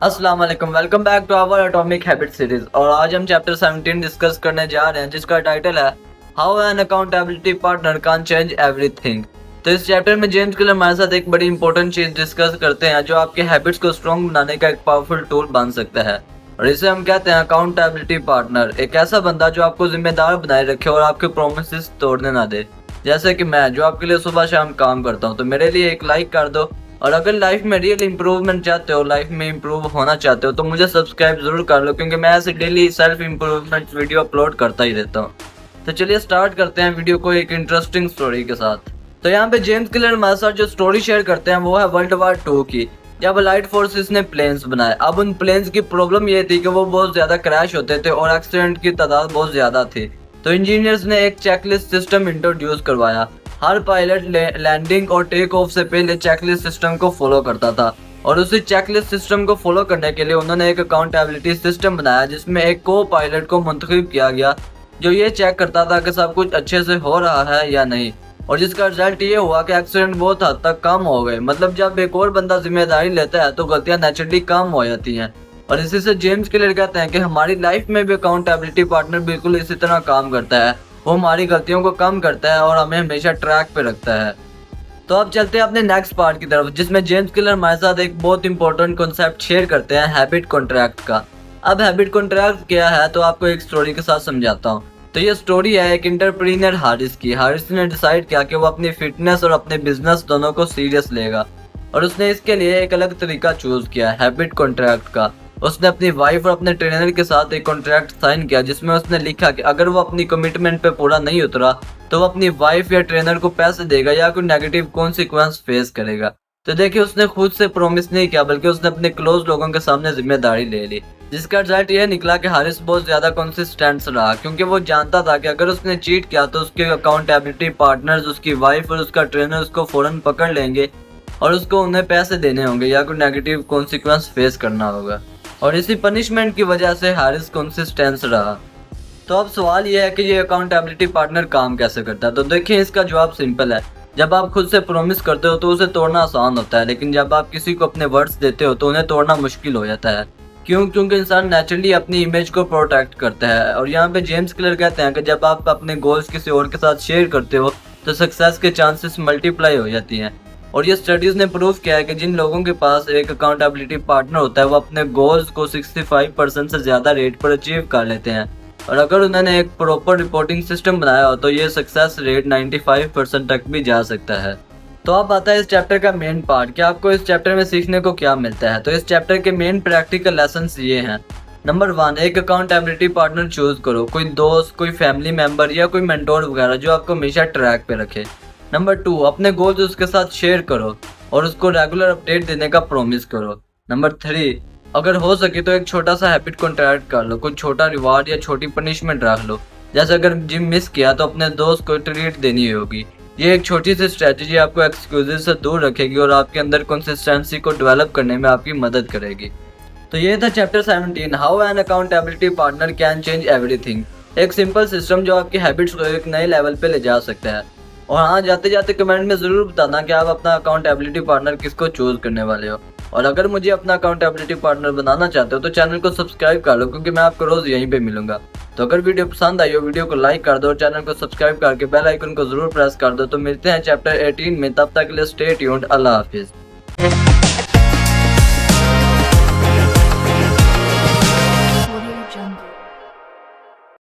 अस्सलाम वालेकुम, welcome back to our atomic habit series. और आज हम चैप्टर 17 डिस्कस करने जा रहे हैं जिसका टाइटल है how an accountability partner can change everything. तो इस चैप्टर में जेम्स क्लियर हमारे साथ एक बड़ी इंपॉर्टेंट चीज डिस्कस करते हैं जो आपके हैबिट्स को स्ट्रॉन्ग बनाने का एक पावरफुल टूल बन सकता है, और इसे हम कहते हैं अकाउंटेबिलिटी पार्टनर। एक ऐसा बंदा जो आपको जिम्मेदार बनाए रखे और आपके प्रोमिस तोड़ने ना दे। जैसे कि मैं जो आपके लिए सुबह शाम काम करता हूँ, तो मेरे लिए एक लाइक कर दो। और अगर लाइफ में रियल इंप्रूवमेंट चाहते हो, लाइफ में इंप्रूव होना चाहते हो, तो मुझे सब्सक्राइब जरूर कर लो, क्योंकि मैं ऐसे daily self improvement video upload करता ही रहता हूँ। तो चलिए स्टार्ट करते हैं वीडियो को एक इंटरेस्टिंग स्टोरी के साथ। तो यहाँ पे जेम्स क्लियर हमारे साथ जो स्टोरी शेयर करते हैं वो है वर्ल्ड वार 2 की, जब अलाइड फोर्सेस ने प्लेन्स बनाए। अब उन प्लेन्स की प्रॉब्लम ये थी कि वो बहुत ज्यादा क्रैश होते थे और एक्सीडेंट की तादाद बहुत ज्यादा थी। तो इंजीनियर्स ने एक चेकलिस्ट सिस्टम इंट्रोड्यूस करवाया। हर पायलट लैंडिंग और टेक ऑफ से पहले चेकलिस्ट सिस्टम को फॉलो करता था, और उसी चेकलिस्ट सिस्टम को फॉलो करने के लिए उन्होंने एक अकाउंटेबिलिटी सिस्टम बनाया जिसमें एक को पायलट को मुंतखब किया गया जो ये चेक करता था कि सब कुछ अच्छे से हो रहा है या नहीं। और जिसका रिजल्ट ये हुआ कि एक्सीडेंट बहुत हद तक कम हो गए। मतलब जब एक और बंदा जिम्मेदारी लेता है तो गलतियां नेचुरली कम हो जाती हैं। और इसी से जेम्स क्लियर कहते हैं कि हमारी लाइफ में भी अकाउंटेबिलिटी पार्टनर बिल्कुल इसी तरह काम करता है। वो हमारी गलतियों को कम करता है और हमें हमेशा ट्रैक पे रखता है। तो अब चलते हैं अपने नेक्स्ट पार्ट की तरफ, जिसमें जेम्स क्लियर हमारे साथ एक बहुत इंपॉर्टेंट कॉन्सेप्ट शेयर करते हैं, हैबिट कॉन्ट्रैक्ट का। अब हैबिट कॉन्ट्रैक्ट क्या है तो आपको एक स्टोरी के साथ समझाता हूँ। तो ये स्टोरी है एक एंटरप्रेन्योर हारिस की। हारिस ने डिसाइड किया कि वो अपनी फिटनेस और अपने बिजनेस दोनों को सीरियस लेगा, और उसने इसके लिए एक अलग तरीका चूज किया, हैबिट कॉन्ट्रैक्ट का। उसने अपनी वाइफ और अपने ट्रेनर के साथ एक कॉन्ट्रैक्ट साइन किया जिसमें उसने लिखा कि अगर वो अपनी कमिटमेंट पे पूरा नहीं उतरा तो वो अपनी वाइफ या ट्रेनर को पैसे देगा या कोई नेगेटिव कॉन्सिक्वेंस फेस करेगा। तो देखिए, उसने खुद से प्रॉमिस नहीं किया बल्कि उसने अपने क्लोज लोगों के सामने जिम्मेदारी ले ली, जिसका रिजल्ट यह निकला कि हारिस बहुत ज्यादा कंसिस्टेंट रहा, क्योंकि वो जानता था कि अगर उसने चीट किया तो उसके अकाउंटेबिलिटी पार्टनर्स, उसकी वाइफ और उसका ट्रेनर उसको फौरन पकड़ लेंगे और उसको उन्हें पैसे देने होंगे या कोई नेगेटिव कॉन्सिक्वेंस फेस करना होगा। और इसी पनिशमेंट की वजह से हारिस कंसिस्टेंस रहा। तो अब सवाल यह है कि ये अकाउंटेबिलिटी पार्टनर काम कैसे करता है। तो देखिए, इसका जवाब सिंपल है। जब आप खुद से प्रॉमिस करते हो तो उसे तोड़ना आसान होता है, लेकिन जब आप किसी को अपने वर्ड्स देते हो तो उन्हें तोड़ना मुश्किल हो जाता है। क्यों? क्योंकि इंसान नेचुरली अपनी इमेज को प्रोटेक्ट करता है। और यहाँ पे जेम्स क्लियर कहते हैं कि जब आप अपने गोल्स किसी और के साथ शेयर करते हो तो सक्सेस के चांसेस मल्टीप्लाई हो जाती हैं। और ये स्टडीज ने प्रूव किया है कि जिन लोगों के पास एक अकाउंटेबिलिटी पार्टनर होता है वो अपने गोल्स को 65% से ज्यादा रेट पर अचीव कर लेते हैं। और अगर उन्होंने एक प्रॉपर रिपोर्टिंग सिस्टम बनाया हो तो ये सक्सेस रेट 95% तक भी जा सकता है। तो अब आता है इस चैप्टर का मेन पार्ट कि आपको इस चैप्टर में सीखने को क्या मिलता है। तो इस चैप्टर के मेन प्रैक्टिकल लेसन्स ये हैं। नंबर 1, एक अकाउंटेबिलिटी पार्टनर चूज करो, कोई दोस्त, कोई फैमिली मेंबर या कोई मेंटोर वगैरह जो आपको हमेशा ट्रैक पे रखे। नंबर 2, अपने गोल्स उसके साथ शेयर करो और उसको रेगुलर अपडेट देने का प्रॉमिस करो। नंबर 3, अगर हो सके तो एक छोटा सा हैबिट कॉन्ट्रैक्ट कर लो, कोई छोटा रिवार्ड या छोटी पनिशमेंट रख लो। जैसे अगर जिम मिस किया तो अपने दोस्त को ट्रीट देनी होगी। ये एक छोटी सी स्ट्रेटजी आपको एक्सक्यूजेज से दूर रखेगी और आपके अंदर कंसिस्टेंसी को डेवलप करने में आपकी मदद करेगी। तो ये था chapter 17, how an accountability partner can change everything. एक सिंपल सिस्टम जो आपकी हैबिट्स को एक नए लेवल पे ले जा सकता है। और हाँ, जाते जाते कमेंट में ज़रूर बताना कि आप अपना अकाउंटेबिलिटी पार्टनर किसको चूज करने वाले हो। और अगर मुझे अपना अकाउंटेबिलिटी पार्टनर बनाना चाहते हो तो चैनल को सब्सक्राइब कर लो, क्योंकि मैं आपको रोज़ यहीं पे मिलूंगा। तो अगर वीडियो पसंद आई हो, वीडियो को लाइक कर दो और चैनल को सब्सक्राइब करके बेल आइकन को ज़रूर प्रेस कर दो। तो मिलते हैं चैप्टर 18 में, तब तक के लिए स्टे ट्यून्ड। अल्लाह हाफिज़।